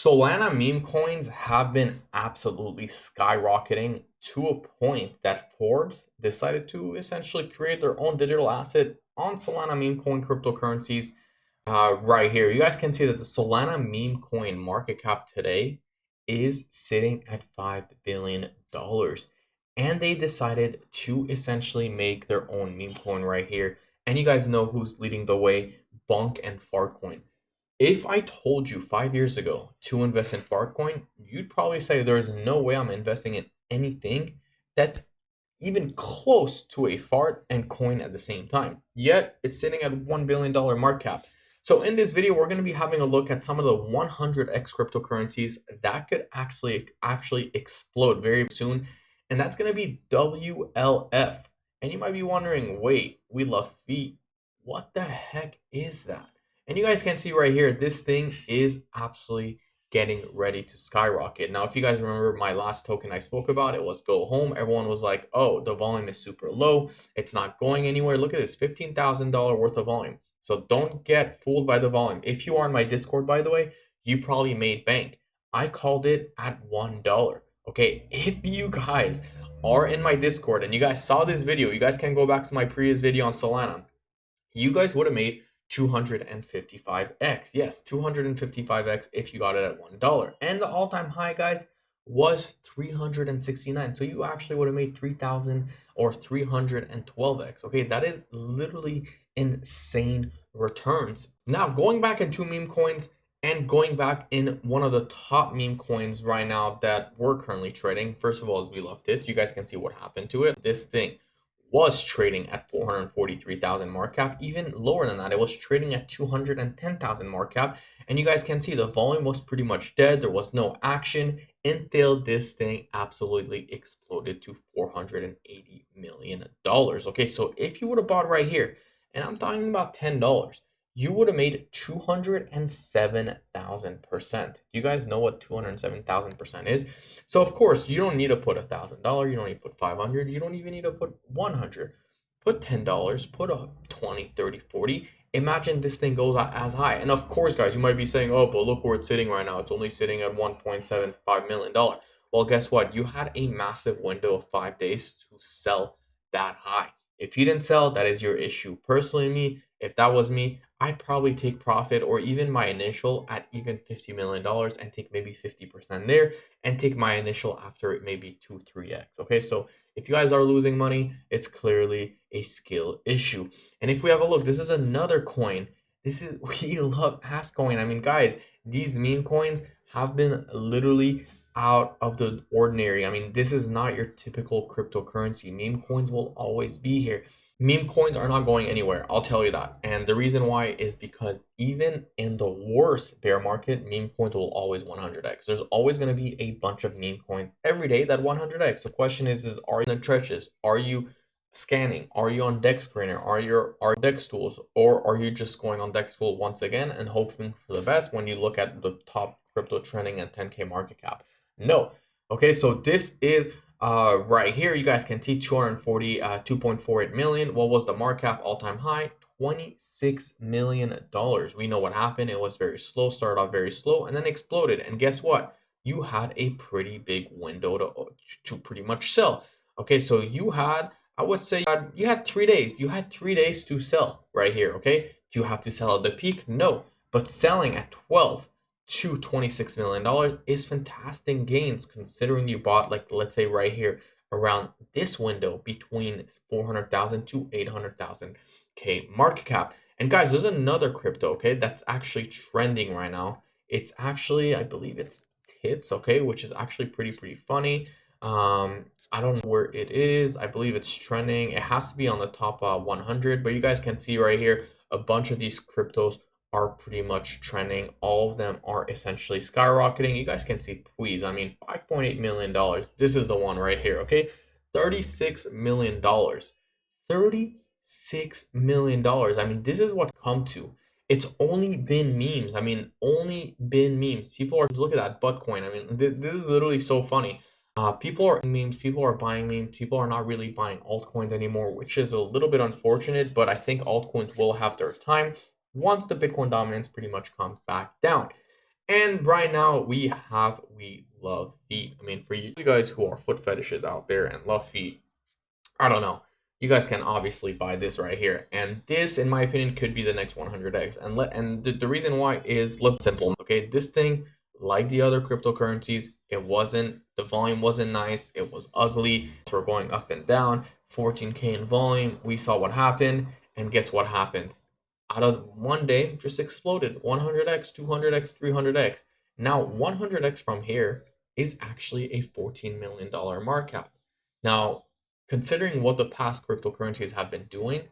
Solana meme coins have been absolutely skyrocketing to a point that Forbes decided to essentially create their own digital asset on Solana meme coin cryptocurrencies. Right here, you guys can see that the Solana meme coin market cap today is sitting at $5 billion. And they decided to essentially make their own meme coin right here. And you guys know who's leading the way: Bonk and Farcoin. If I told you 5 years ago to invest in Fartcoin, you'd probably say there's no way I'm investing in anything that's even close to a fart and coin at the same time. Yet it's sitting at $1 billion market cap. So in this video, we're going to be having a look at some of the 100x cryptocurrencies that could actually explode very soon. And that's going to be WLF. And you might be wondering, wait, we love feet. What the heck is that? And you guys can see right here, this thing is absolutely getting ready to skyrocket. Now, if you guys remember my last token I spoke about, it was Go Home. Everyone was like, oh, the volume is super low. It's not going anywhere. Look at this, $15,000 worth of volume. So don't get fooled by the volume. If you are in my Discord, by the way, you probably made bank. I called it at $1. Okay, if you guys are in my Discord and you guys saw this video, you guys can go back to my previous video on Solana. You guys would have made 255x. Yes, 255x if you got it at $1. And the all-time high, guys, was 369. So you actually would have made 3,000 or 312x. Okay, that is literally insane returns. Now, going back into meme coins and going back in one of the top meme coins right now that we're currently trading. First of all, is we loved it. You guys can see what happened to it. This thing was trading at 443,000 market cap. Even lower than that, it was trading at 210,000 market cap. And you guys can see the volume was pretty much dead. There was no action until this thing absolutely exploded to $480 million. Okay, so if you would have bought right here, and I'm talking about $10, you would have made 207,000%. Do you guys know what 207,000% is? So of course, you don't need to put $1,000. You don't need to put 500. You don't even need to put 100. Put $10. Put a 20, 30, 40. Imagine this thing goes as high. And of course, guys, you might be saying, oh, but look where it's sitting right now. It's only sitting at $1.75 million. Well, guess what? You had a massive window of 5 days to sell that high. If you didn't sell, that is your issue. Personally, if that was me, I'd probably take profit or even my initial at even $50 million and take maybe 50% there and take my initial after maybe 2-3x. Okay, so if you guys are losing money, it's clearly a skill issue. And if we have a look, this is another coin. We love Altcoin. I mean, guys, these meme coins have been literally out of the ordinary. I mean, this is not your typical cryptocurrency. Meme coins will always be here. Meme coins are not going anywhere, I'll tell you that. And the reason why is because even in the worst bear market, meme coins will always 100x. There's always going to be a bunch of meme coins every day that 100x. The question is are you in the trenches? Are you scanning? Are you on Dex Screener? Are Dex tools? Or are you just going on Dex tool once again and hoping for the best when you look at the top crypto trending at 10K market cap? No. Okay, so this is right here, you guys can see 2.48 million. What was the market cap all-time high? $26 million. We know what happened. It was very slow, started off very slow, and then exploded. And guess what? You had a pretty big window to pretty much sell. Okay, so you had, I would say, you had 3 days. You had 3 days to sell right here. Okay, do you have to sell at the peak? No, but selling at 12 to $26 million is fantastic gains considering you bought, like, let's say right here around this window between 400,000 to 800,000 K market cap. And guys, there's another crypto, okay, that's actually trending right now. It's actually, I believe it's Tits, okay, which is actually pretty funny. I don't know where it is. I believe it's trending. It has to be on the top 100, but you guys can see right here a bunch of these cryptos are pretty much trending. All of them are essentially skyrocketing. You guys can see, please, I mean, $5.8 million. This is the one right here, okay? $36 million. $36 million. I mean, this is what come to. It's only been memes. I mean, only been memes. People are, look at that Bitcoin. I mean, this is literally so funny. People are memes, people are buying memes, people are not really buying altcoins anymore, which is a little bit unfortunate, but I think altcoins will have their time once the Bitcoin dominance pretty much comes back down. And right now we love feet. I mean, for you guys who are foot fetishes out there and love feet, I don't know. You guys can obviously buy this right here, and this, in my opinion, could be the next 100x. And the reason why is let's simple. Okay, this thing, like the other cryptocurrencies, the volume wasn't nice. It was ugly. So we're going up and down. 14K in volume. We saw what happened, and guess what happened? Out of one day, just exploded. 100x, 200x, 300x. Now 100x from here is actually a $14 million market cap. Now, considering what the past cryptocurrencies have been doing,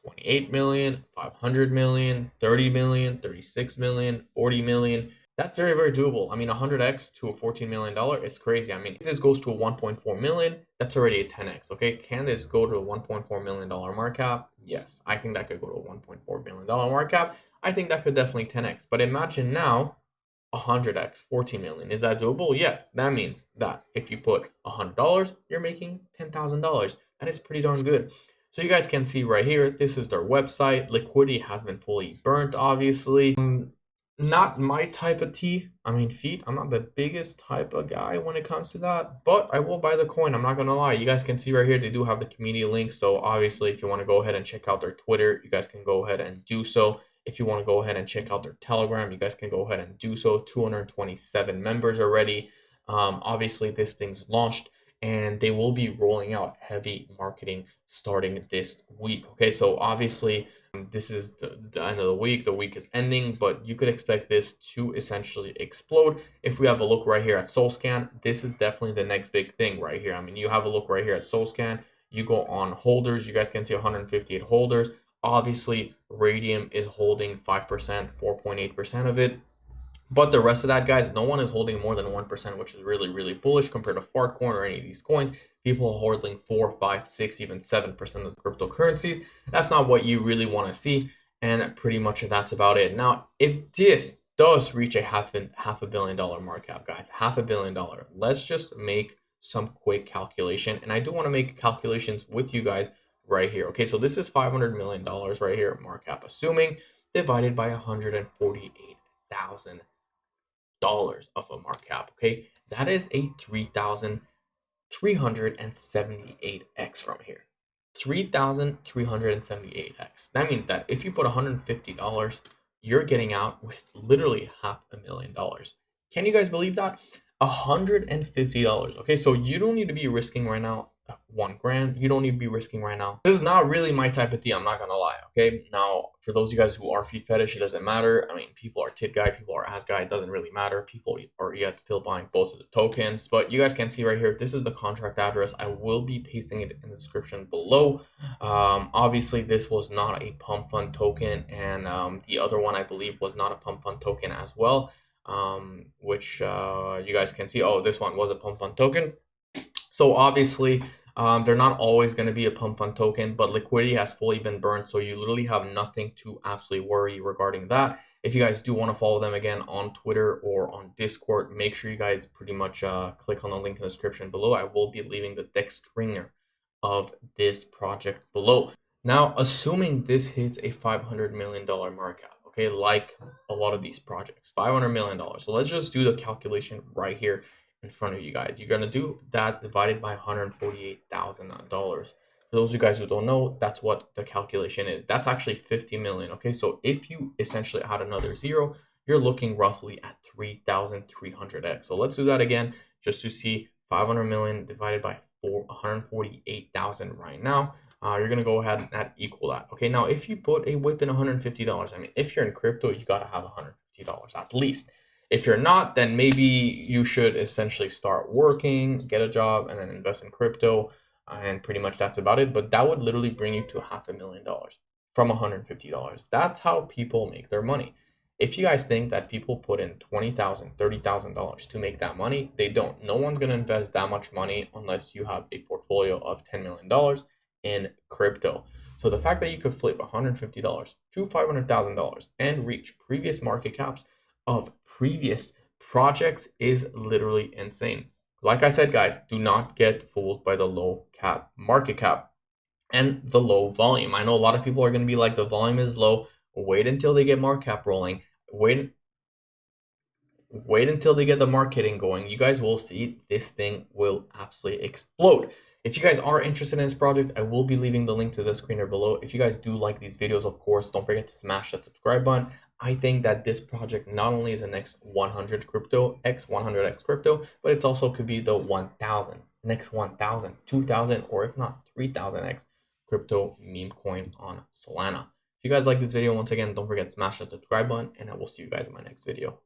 28 million, 500 million, 30 million, 36 million, 40 million, that's very, very doable. I mean, 100x to a $14 million, it's crazy. I mean, if this goes to a 1.4 million, that's already a 10x. Okay, can this go to a $1.4 million market cap? Yes, I think that could go to a $1.4 million market cap. I think that could definitely 10x. But imagine now 100x, 14 million. Is that doable? Yes. That means that if you put $100, you're making $10,000. That is pretty darn good. So you guys can see right here, this is their website. Liquidity has been fully burnt, obviously. Not my type of tea. I mean, feet. I'm not the biggest type of guy when it comes to that, but I will buy the coin. I'm not gonna lie. You guys can see right here, they do have the community link. So obviously, if you want to go ahead and check out their Twitter, you guys can go ahead and do so. If you want to go ahead and check out their Telegram, you guys can go ahead and do so. 227 members already. Obviously, this thing's launched and they will be rolling out heavy marketing starting this week. Okay, so obviously, this is the end of the week. The week is ending, but you could expect this to essentially explode. If we have a look right here at SoulScan, this is definitely the next big thing right here. I mean, you have a look right here at SoulScan. You go on holders. You guys can see 158 holders. Obviously, Radium is holding 5%, 4.8% of it. But the rest of that, guys, no one is holding more than 1%, which is really, really bullish compared to Fartcoin or any of these coins. People are holding 4, 5, 6, even 7% of the cryptocurrencies. That's not what you really want to see. And pretty much that's about it. Now, if this does reach a half a billion dollar market cap, guys, $500 million, let's just make some quick calculation. And I do want to make calculations with you guys right here. Okay, so this is $500 million right here, market cap, assuming divided by 148,000 dollars of a market cap. Okay, that is a 3,378x from here. 3,378x. That means that if you put $150, you're getting out with literally $500,000. Can you guys believe that? $150. Okay, so you don't need to be risking right now 1 grand. You don't need to be risking right now. This is not really my type of tea. I'm not gonna lie. Okay, now for those of you guys who are feet fetish, it doesn't matter. I mean, people are tit guy, people are ass guy. It doesn't really matter. People are yet still buying both of the tokens. But you guys can see right here. This is the contract address. I will be pasting it in the description below. Obviously, this was not a pump fund token, and the other one I believe was not a pump fund token as well. Which you guys can see. Oh, this one was a pump fund token. So obviously, they're not always going to be a pump fund token, but liquidity has fully been burned. So you literally have nothing to absolutely worry regarding that. If you guys do want to follow them again on Twitter or on Discord, make sure you guys pretty much click on the link in the description below. I will be leaving the deck screener of this project below. Now, assuming this hits a $500 million market cap, okay, like a lot of these projects, $500 million. So let's just do the calculation right here in front of you guys. You're gonna do that divided by $148,000. For those of you guys who don't know, that's what the calculation is. That's actually 50 million. Okay, so if you essentially add another zero, you're looking roughly at 3,300x. So let's do that again just to see 500 million divided by 148,000 right now. You're gonna go ahead and equal that. Okay, now if you put a whip in $150, I mean, if you're in crypto, you gotta have $150 at least. If you're not, then maybe you should essentially start working, get a job, and then invest in crypto. And pretty much that's about it. But that would literally bring you to $500,000 from $150. That's how people make their money. If you guys think that people put in $20,000, $30,000 to make that money, they don't. No one's going to invest that much money unless you have a portfolio of $10 million in crypto. So the fact that you could flip $150 to $500,000 and reach previous market caps of previous projects is literally insane. Like I said, guys, do not get fooled by the low cap market cap and the low volume. I know a lot of people are going to be like, the volume is low. Wait until they get market cap rolling. Wait. wait until they get the marketing going. You guys will see this thing will absolutely explode. If you guys are interested in this project, I will be leaving the link to the screen or below. If you guys do like these videos, of course, don't forget to smash that subscribe button. I think that this project not only is the next 100 crypto, x 100x crypto, but it's also could be the 1000, next 1000, 2000, or if not 3000x crypto meme coin on Solana. If you guys like this video, once again, don't forget to smash that subscribe button, and I will see you guys in my next video.